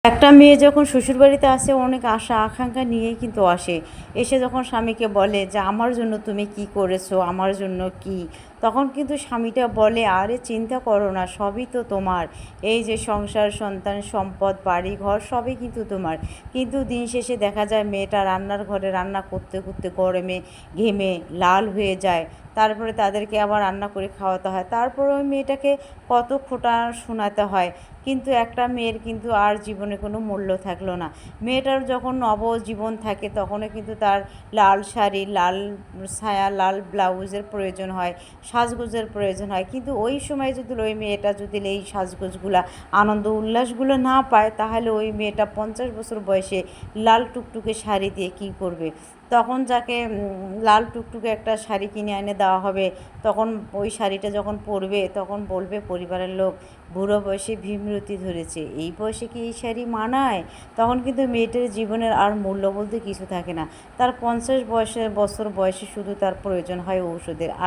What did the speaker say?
একটা মেয়ে যখন শ্বশুরবাড়িতে আসে অনেক আশা আকাঙ্ক্ষা নিয়েই কিন্তু আসে। এসে যখন স্বামীকে বলে যে আমার জন্য তুমি কি করেছো, আমার জন্য কি, তখন কিন্তু স্বামীটা বলে আরে চিন্তা করো না, সবই তো তোমার। এই যে সংসার, সন্তান, সম্পদ, বাড়ি ঘর সবই কিন্তু তোমার। কিন্তু দিন শেষে দেখা যায় মেয়েটা রান্নার ঘরে রান্না করতে করতে গরমে ঘেমে লাল হয়ে যায়। তারপরে তাদেরকে আবার রান্না করে খাওয়াতে হয়, তারপরে ওই মেয়েটাকে কত খোঁটা শোনাতে হয়। কিন্তু একটা মেয়ের কিন্তু আর জীবনে কোনো মূল্য থাকলো না। মেয়েটার যখন নবজীবন থাকে তখনও কিন্তু তার লাল শাড়ি, লাল সায়া, লাল ব্লাউজের প্রয়োজন হয়, সাজগোজের প্রয়োজন হয়। কিন্তু ওই সময় যদি ওই মেয়েটা যদি এই সাজগোজগুলা, আনন্দ উল্লাসগুলো না পায়, তাহলে ওই মেয়েটা 50 বছর বয়সে লাল টুকটুকে শাড়ি দিয়ে কী করবে? তখন যাকে লাল টুকটুকে একটা শাড়ি কিনে এনে দেওয়া হবে, তখন ওই শাড়িটা যখন পরবে তখন বলবে পরিবারের লোক বুড়ো বয়সে ভীমরতি ধরেছে, এই বয়সে কি এই শাড়ি মানায়? তখন কিন্তু মেয়েটার জীবনের আর মূল্য বলতে কিছু থাকে না। তার 50 বছর বয়সে শুধু তার প্রয়োজন হয় ঔষধের। আর